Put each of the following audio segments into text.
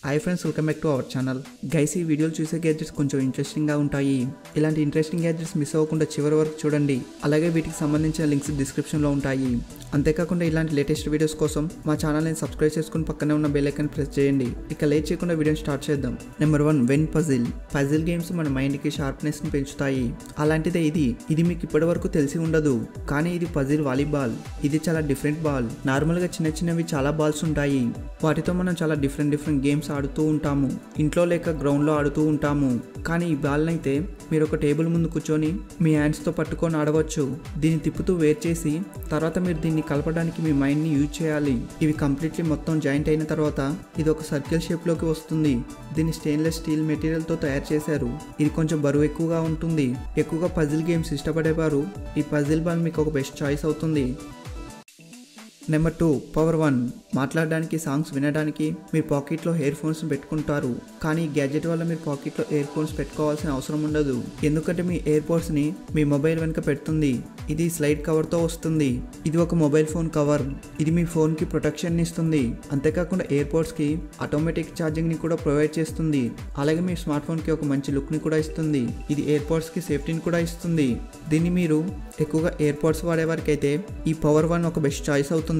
Hi friends, welcome back to our channel. Guys, ఈ వీడియోలు చూసే గ్యాడ్జెట్స్ కొంచెం ఇంట్రెస్టింగ్గా ఉంటాయి. ఇలాంటి ఇంట్రెస్టింగ్ గ్యాడ్జెట్స్ మిస్ అవ్వకుండా చివరి వరకు చూడండి. అలాగే వీటికి సంబంధించిన లింక్స్ డిస్క్రిప్షన్లో ఉంటాయి. అంతేకాకుండా ఇలాంటి లేటెస్ట్ వీడియోస్ కోసం మా ఛానల్ని సబ్స్క్రైబ్ చేసుకుని పక్కనే ఉన్న బెల్ ఐకాన్ ప్రెస్ చేయండి. ఇక లేట్ చేయకుండా వీడియోని స్టార్ట్ చేద్దాం. Number 1, when puzzle. Puzzle games మన మైండ్కి షార్ప్నెస్ని పెంచుతాయి. అలాంటిదే ఇది మీకు ఇప్పటి వరకు తెలిసి ఉండదు, కానీ ఇది పజిల్ వాలీబాల్. ఇది చాలా డిఫరెంట్ బాల్. నార్మల్గా చిన్నవి చాలా బాల్స్ ఉంటాయి. వాటితో మనం చాలా డిఫరెంట్ గేమ్స్ ఆడుతూ ఉంటాము. ఇంట్లో లేక గ్రౌండ్లో ఆడుతూ ఉంటాము. కానీ ఈ బాల్ని అయితే మీరు ఒక టేబుల్ ముందు కూర్చొని మీ హ్యాండ్స్తో పట్టుకొని ఆడవచ్చు. దీన్ని తిప్పుతూ వేర్ చేసి తర్వాత మీరు దీన్ని కలపడానికి మీ మైండ్ని యూజ్ చేయాలి. ఇవి కంప్లీట్లీ మొత్తం జాయింట్ అయిన తర్వాత ఇది ఒక సర్కిల్ షేప్లోకి వస్తుంది. దీన్ని స్టెయిన్లెస్ స్టీల్ మెటీరియల్తో తయారు చేశారు. ఇది కొంచెం బరువు ఎక్కువగా ఉంటుంది. ఎక్కువగా పజిల్ గేమ్స్ ఇష్టపడేవారు ఈ పజిల్ బాల్ మీకు ఒక బెస్ట్ చాయిస్ అవుతుంది. Number 2, power 1. మాట్లాడడానికి, సాంగ్స్ వినడానికి మీరు పాకెట్లో ఇయర్ ఫోన్స్ని పెట్టుకుంటారు. కానీ ఈ గ్యాడ్జెట్ వల్ల మీరు పాకెట్లో ఇయర్ ఫోన్స్ పెట్టుకోవాల్సిన అవసరం ఉండదు. ఎందుకంటే మీ ఇయర్ పోడ్స్ని మీ మొబైల్ వెనుక పెడుతుంది. ఇది స్లైడ్ కవర్తో వస్తుంది. ఇది ఒక మొబైల్ ఫోన్ కవర్. ఇది మీ ఫోన్కి ప్రొటెక్షన్ ఇస్తుంది. అంతేకాకుండా ఇయర్ పోడ్స్కి ఆటోమేటిక్ ఛార్జింగ్ని కూడా ప్రొవైడ్ చేస్తుంది. అలాగే మీ స్మార్ట్ ఫోన్కి ఒక మంచి లుక్ని కూడా ఇస్తుంది. ఇది ఇయర్ పోడ్స్కి సేఫ్టీని కూడా ఇస్తుంది. దీన్ని మీరు ఎక్కువగా ఇయర్ పోడ్స్ వాడేవారికి అయితే ఈ పవర్ 1 ఒక బెస్ట్ చాయిస్ అవుతుంది.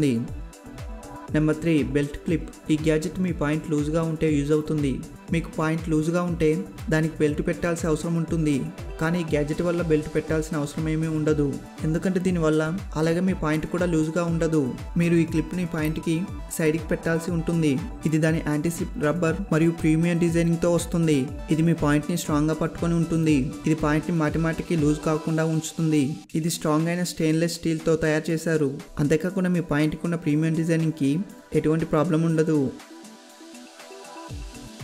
Number 3, belt clip. ఈ గ్యాడ్జెట్ మీ పాయింట్ లూజ్గా ఉంటే యూజ్ అవుతుంది. మీకు పాయింట్ లూజ్గా ఉంటే దానికి బెల్ట్ పెట్టాల్సిన అవసరం ఉంటుంది. కానీ ఈ గ్యాడ్జెట్ వల్ల బెల్ట్ పెట్టాల్సిన అవసరం ఏమీ ఉండదు. ఎందుకంటే దీనివల్ల అలాగే మీ పాయింట్ కూడా లూజ్గా ఉండదు. మీరు ఈ క్లిప్ని పాయింట్కి సైడ్కి పెట్టాల్సి ఉంటుంది. ఇది దాని యాంటీ స్లిప్ రబ్బర్ మరియు ప్రీమియం డిజైనింగ్తో వస్తుంది. ఇది మీ పాయింట్ని స్ట్రాంగ్గా పట్టుకొని ఉంటుంది. ఇది పాయింట్ని మాటికి లూజ్ కాకుండా ఉంచుతుంది. ఇది స్ట్రాంగ్ అయిన స్టెయిన్లెస్ స్టీల్తో తయారు చేశారు. అంతేకాకుండా మీ పాయింట్కి ఉన్న ప్రీమియం డిజైనింగ్కి ఎటువంటి ప్రాబ్లం ఉండదు.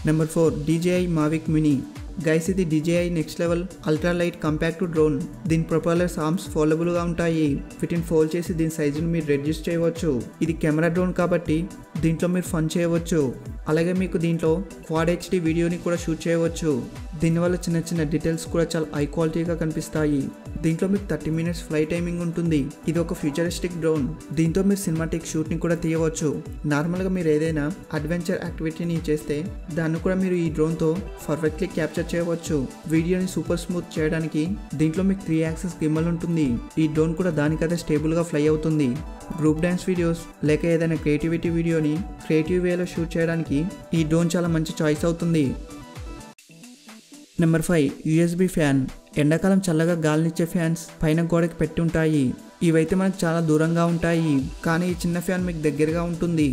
Number 4, DJI Mavic Mini. Guys, ఇది DJI next level ultra light compact drone. దీని ప్రొపెల్లర్స్ ఆర్మ్స్ ఫోల్డబుల్గా ఉంటాయి. వీటిని ఫోల్డ్ చేసి దీని సైజును మీరు రెడ్యూస్ చేయవచ్చు. ఇది కెమెరా డ్రోన్ కాబట్టి దీంట్లో మీరు ఫన్ చేయవచ్చు. అలాగే మీకు దీంట్లో క్వాడ్ HD వీడియోని కూడా షూట్ చేయవచ్చు. దీనివల్ల చిన్న డీటెయిల్స్ కూడా చాలా హై క్వాలిటీగా కనిపిస్తాయి. దీంట్లో మీకు 30 minutes ఫ్లైట్ టైమింగ్ ఉంటుంది. ఇది ఒక ఫ్యూచరిస్టిక్ డ్రోన్. దీంతో మీరు సినిమాటిక్ షూట్ని కూడా తీయవచ్చు. నార్మల్గా మీరు ఏదైనా అడ్వెంచర్ యాక్టివిటీని చేస్తే దాన్ని కూడా మీరు ఈ డ్రోన్తో పర్ఫెక్ట్లీ క్యాప్చర్ చేయవచ్చు. వీడియోని సూపర్ స్మూత్ చేయడానికి దీంట్లో మీకు 3 axis గిమ్మల్ ఉంటుంది. ఈ డ్రోన్ కూడా దానికదే స్టేబుల్గా ఫ్లై అవుతుంది. గ్రూప్ డ్యాన్స్ వీడియోస్ లేక ఏదైనా క్రియేటివిటీ వీడియోని క్రియేటివ్ వేలో షూట్ చేయడానికి ఈ డ్రోన్ చాలా మంచి చాయిస్ అవుతుంది. Number 5, USB fan. ఎండాకాలం చల్లగా గాలినిచ్చే ఫ్యాన్స్ పైన గోడకి పెట్టి ఉంటాయి. ఇవైతే మనకు చాలా దూరంగా ఉంటాయి, కానీ ఈ చిన్న ఫ్యాన్ మీకు దగ్గరగా ఉంటుంది.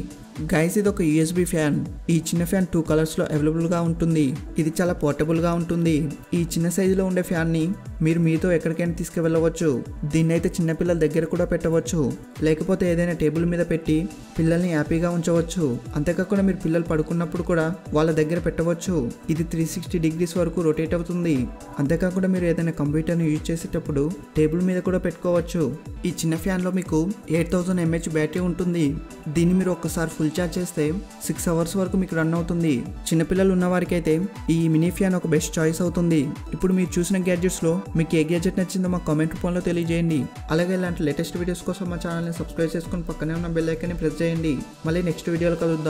గైస్, ఇది ఒక USB ఫ్యాన్. ఈ చిన్న ఫ్యాన్ 2 కలర్స్లో అవైలబుల్గా ఉంటుంది. ఇది చాలా పోర్టబుల్గా ఉంటుంది. ఈ చిన్న సైజులో ఉండే ఫ్యాన్ని మీరు మీతో ఎక్కడికైనా తీసుకువెళ్ళవచ్చు. దీన్ని అయితే చిన్నపిల్లల దగ్గర కూడా పెట్టవచ్చు. లేకపోతే ఏదైనా టేబుల్ మీద పెట్టి పిల్లల్ని హ్యాపీగా ఉంచవచ్చు. అంతేకాకుండా మీరు పిల్లలు పడుకున్నప్పుడు కూడా వాళ్ళ దగ్గర పెట్టవచ్చు. ఇది 360 degrees వరకు రొటేట్ అవుతుంది. అంతేకాకుండా మీరు ఏదైనా కంప్యూటర్ని యూజ్ చేసేటప్పుడు టేబుల్ మీద కూడా పెట్టుకోవచ్చు. ఈ చిన్న ఫ్యాన్లో మీకు 8000 mAh బ్యాటరీ ఉంటుంది. దీన్ని మీరు ఒక్కసారి ఫుల్ ఛార్జ్ చేస్తే 6 hours వరకు మీకు రన్ అవుతుంది. చిన్నపిల్లలు ఉన్న వారికి అయితే ఈ మినీ ఫ్యాన్ ఒక బెస్ట్ చాయిస్ అవుతుంది. ఇప్పుడు మీరు చూసిన గ్యాడ్జెట్స్లో మీకు ఏ గ్యాడ్జెట్ నచ్చిందో మా కామెంట్ రూపంలో తెలియజేయండి. అలాగే ఇలాంటి లేటెస్ట్ వీడియోస్ కోసం మా ఛానల్ని సబ్స్క్రైబ్ చేసుకుని పక్కనే ఉన్న బెల్ ఐకాన్ని ప్రెస్ చేయండి. మళ్ళీ నెక్స్ట్ వీడియోలో కలుద్దాం.